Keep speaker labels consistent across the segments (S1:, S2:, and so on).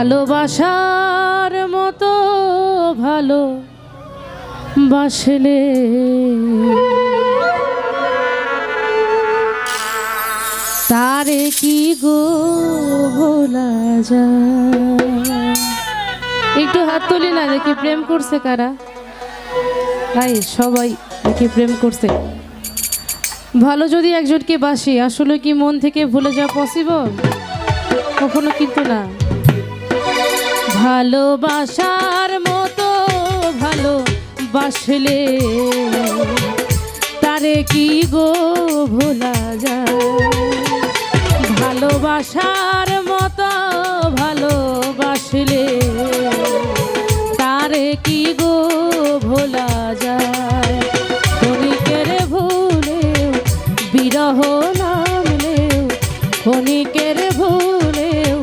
S1: ভালোবাসার মতো ভালো বাসলে তারে কি গো ভোলা যায়। একটু হাত তুলি না, দেখি প্রেম করছে কারা। হাই সবাই দেখি প্রেম করছে। ভালো যদি একজনকে বাসি, আসলে কি মন থেকে ভুলে যাওয়া পসিবল? কখনো কিন্তু না। ভালোবাসার মতো ভালো বাসলে তারে কি গো ভোলা যায়। ভালোবাসার মতো ভালোবাসলে তারে কি গো ভোলা যায়। ক্ষণিকের ভুলেও বিরহ নামলেও, ক্ষণিকের ভুলেও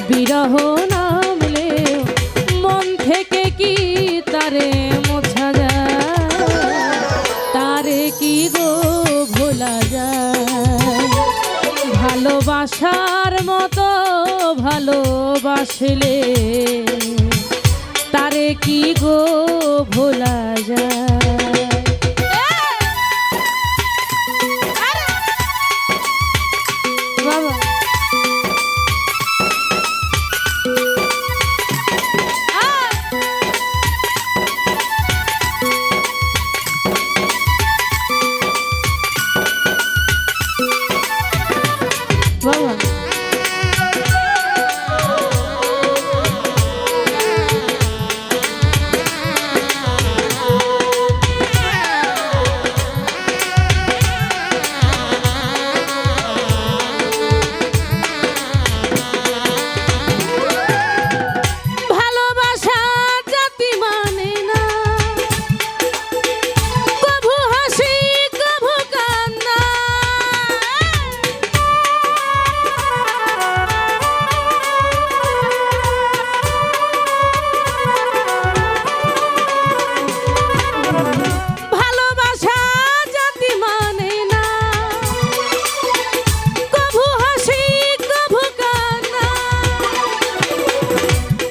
S1: বিরহ নামলেও মন থেকে কি তারে মোছা যায়। তারে কি গো ভোলা যায়। ভালোবাসার মতো ভালোবাসলে তারে কি গো ভোলা যায়। বাবা বাবা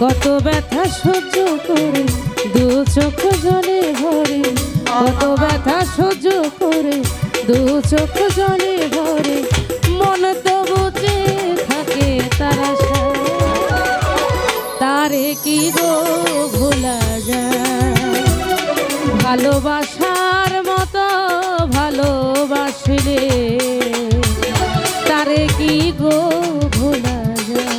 S1: কত ব্যথা সহ্য করে দু চোখ জলে ভরে, কত ব্যথা সহ্য করে দু চোখ জলে ভরে মন তো বুঝে থাকে তারা তারে কি গো ভোলা যায়। ভালোবাসার মতো ভালোবাসলে তারে কি গো ভোলা যায়।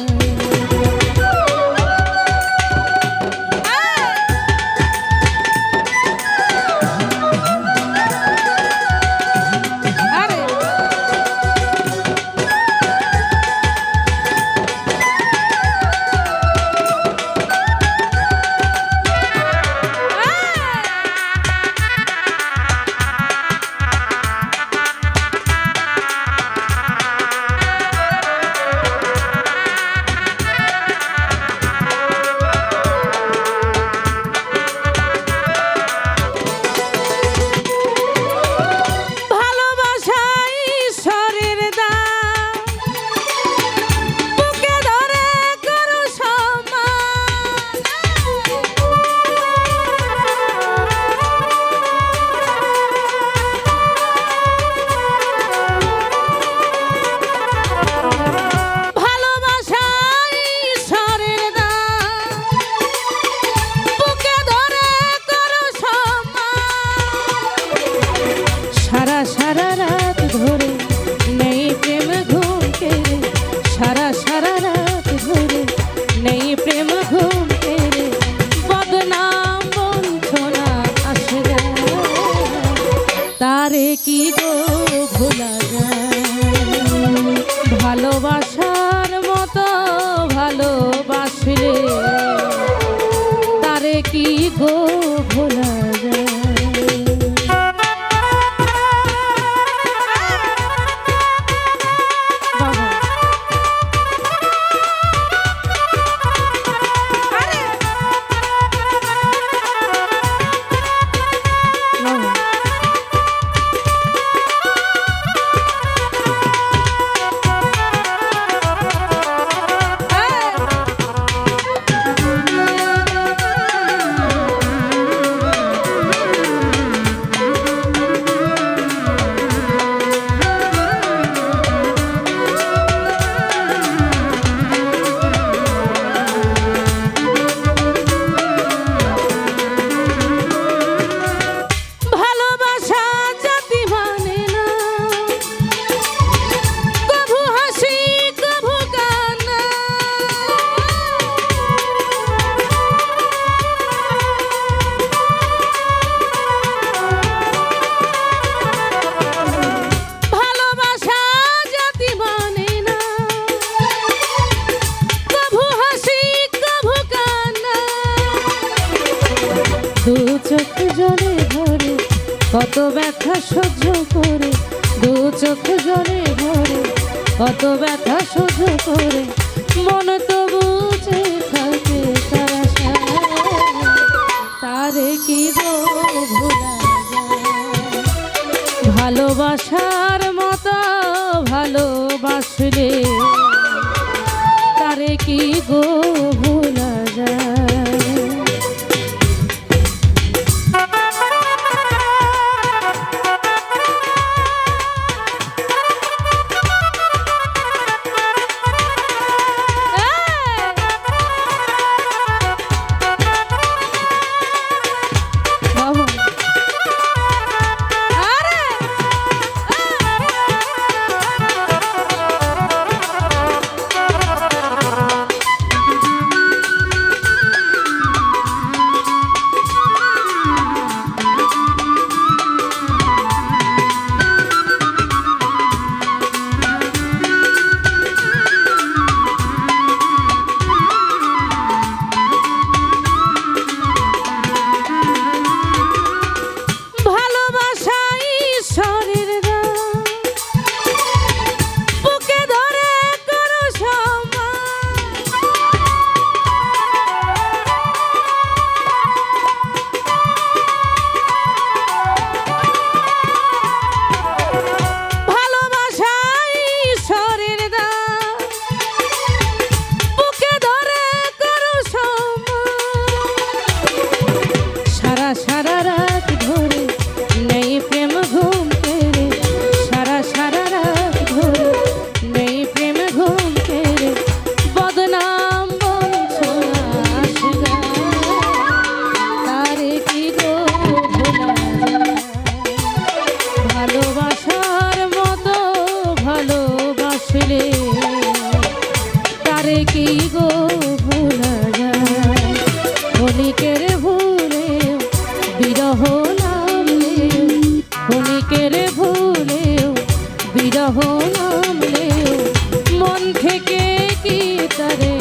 S1: কত ব্যথা সহ্য করে দু চোখ জলে ভরে, কত ব্যথা সহ্য করে মন তো বুঝে থাকে তার আশা, তারে কি গো ভোলা যায়? ভালোবাসার মতো ভালোবাসলে তারে কি গো ভোলা যায়? সারা রাত ধরে নেই প্রেম ঘুম কেড়ে, সারা রাত ধরে নেই প্রেম ঘুম কেড়ে, বদনাম বলছো আশা, তারে কি গো ভোলা যায়? ভালোবাসার মতো ভালোবাসলে তারে কি গো ভোলা যায়? ক্ষণিকের ভুলে বিরহ নামলেও, ক্ষণিকের ভুলেও বিরহ নামলেও মন থেকে কি তারে